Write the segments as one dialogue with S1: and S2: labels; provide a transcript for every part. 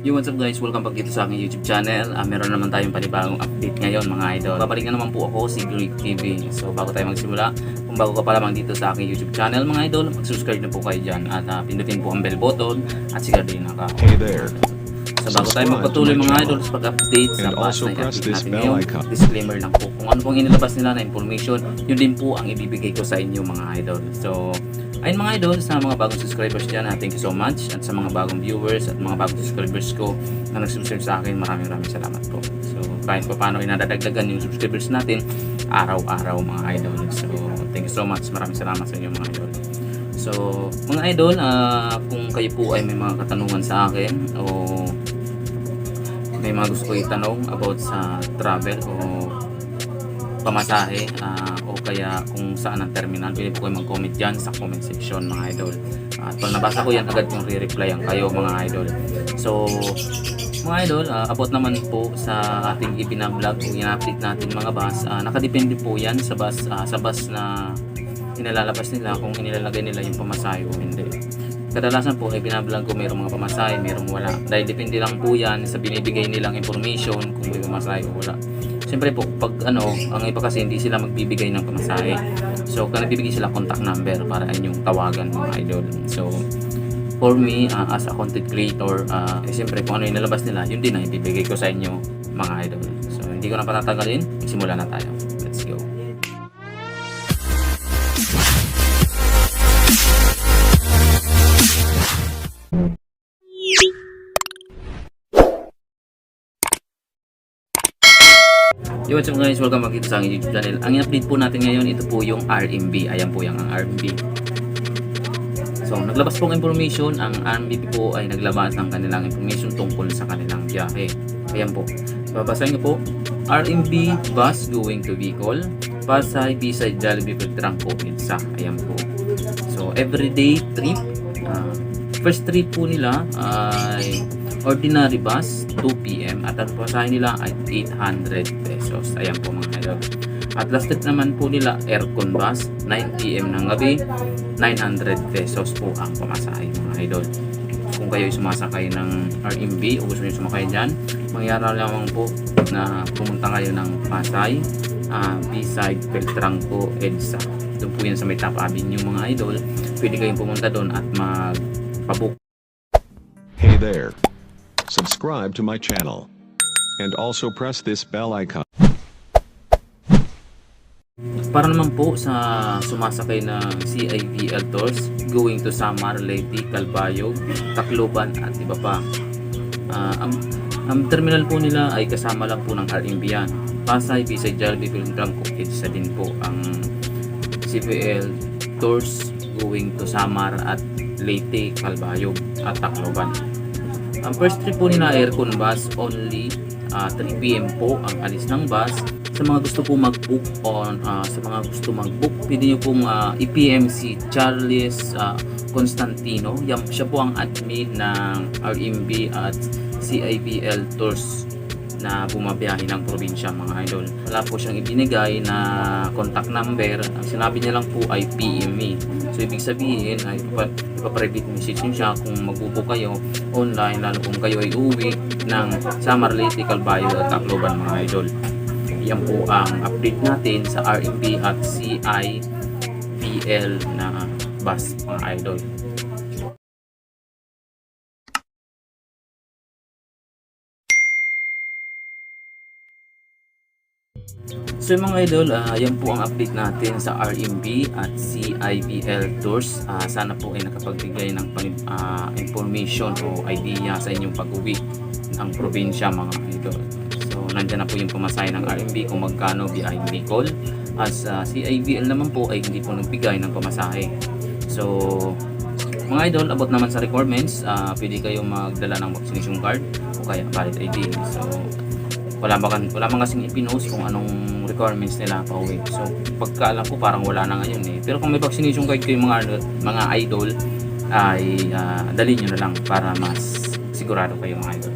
S1: Yo, what's up guys? Welcome back dito sa aking YouTube channel. Meron naman tayong panibagong update ngayon mga idol. Babalik na naman po ako, si Greek TV. So bago tayo magsimula, kung bago ka pa lamang dito sa aking YouTube channel mga idol, mag-subscribe na po kayo dyan at pindutin po ang bell button at sigar din ang
S2: Hey there.
S1: So bago tayo magpatuloy mga idol sa pag-update sa batch na i-update natin ngayon, disclaimer lang po. Kung ano pong inilabas nila na information, yun din po ang ibibigay ko sa inyo mga idol. So ayun mga idol, sa mga bagong subscribers dyan, thank you so much. At sa mga bagong viewers at mga bagong subscribers ko na nag-subscribe sa akin, maraming salamat po. So kahit pa paano inadadagdagan yung subscribers natin araw-araw mga idol. So thank you so much, maraming salamat sa inyo mga idol. So mga idol, kung kayo po ay may mga katanungan sa akin o may mga gusto ko itanong about sa travel o pamasahe o kaya kung saan ang terminal, pwede po kayo mag-comment dyan sa comment section mga idol. At pag nabasa ko yan, agad yung re-reply ang kayo mga idol. So mga idol, about naman po sa ating ibinablog o in-update natin mga bus, nakadepende po yan sa bus na inilalabas nila kung inilalagay nila yung pamasahe o hindi. Kadalasan po ay binablog ko mayroong mga pamasahe, mayroong wala. Dahil depende lang po yan sa binibigay nilang information kung may pamasahe o wala. Siyempre po, pag ang iba kasi hindi sila magbibigay ng pamasahe. So, nagbibigay sila contact number para inyong tawagan mga idol. So, for me, as a content creator, siyempre kung ano yung nalabas nila, yun din ang ibibigay ko sa inyo mga idol. So, hindi ko na patatagalin, simula na tayo. Let's go. Yo, what's up guys? Welcome back dito sa aking YouTube channel. Ang i-update po natin ngayon, ito po yung RMB. Ayan po yung ang RMB. So, naglabas pong information. Ang RMB po ay naglabas ng kanilang information tungkol sa kanilang biyahe. Ayan po. Babasahin ko po. RMB bus going to Bicol, Pasay, Bisay, Jollibee, Beltrangco, EDSA. Ayan po. So, everyday trip. First trip po nila ay ordinary bus 2 PM at ang pasahe nila ay 800 pesos. Ayan po mga idol. At last trip naman po nila aircon bus 9 PM ng gabi, 900 pesos po ang pamasahe mga idol. Kung kayo sumasakay ng RMB o gusto niyo sumakay dyan, mangyari lamang po na pumunta kayo ng Pasay, Bisay, Beltrangco, EDSA. Doon po yan sa may Top Avenue mga idol. Pwede kayong pumunta doon at magpabook.
S2: Hey there. Subscribe to my channel. And also press this bell icon.
S1: Para naman po sa sumasakay ng CIVL tours going to Samar, Leyte, Calbayog, Tacloban at iba pa. Ang terminal po nila ay kasama lang po ng RMB yan. Pasay, Bisay, Jollibee, Beltrangco, EDSA din po ang CIVL tours going to Samar at Leyte, Calbayog at Tacloban. Ang first trip po nila aircon bus, only 3 PM po ang alis ng bus. Sa mga gusto po mag-book pwede nyo pong i-PM si Charles Constantino. Siya po ang admin ng RMB at CIVL Tours na bumabiyahe ng probinsya mga idol. Wala po siyang ibinigay na contact number. Ang sinabi niya lang po ay PM me. So ibig sabihin ay ipaprivate message niyo siya kung magbubook kayo online, lalo kung kayo ay uwi ng Samar, Leyte, Calbayog at Tacloban mga idol. Yan po ang update natin sa RMB at CIVL na bus mga idol. So mga idol, yan po ang update natin sa RMB at CIVL Tours. Sana po ay nakapagbigay ng information o idea sa inyong pag-uwi ng probinsya mga idol. So nandyan na po yung pamasahe ng RMB kung magkano biyaheng Bicol. As CIVL naman po ay hindi po nagbigay ng pamasahe. So mga idol, about naman sa requirements, pwede kayong magdala ng vaccination card o kaya valid ID. So wala man kasing ipinost kung anong requirements nila pa uwi. So pagkaalam ko parang wala na ngayon eh. Pero kung may vaccination card kayo mga idol ay dali nyo na lang para mas sigurado kayo mga idol.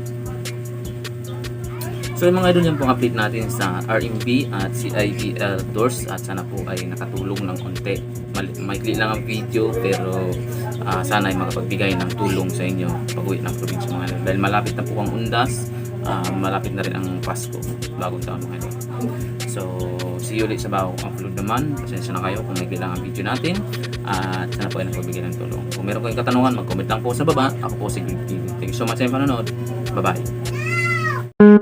S1: So yung mga idol, yan pong update natin sa RMB at CIBL doors at sana po ay nakatulong ng konti. Maikli lang ang video pero sana ay makapagbigay ng tulong sa inyo pag-uwi ng probinsya mga idol. Dahil malapit na po ang undas, malapit na rin ang Pasko, bagong taon mga idol. So see you ulit sa bagong upload naman. Pasensya na kayo kung maikli lang ang video natin at sana po ay nakapagbigay ng tulong. Kung meron kayong katanungan, mag-comment lang po sa baba. Ako po si Greg TV. Thank you so much sa inyong panonood. Bye bye.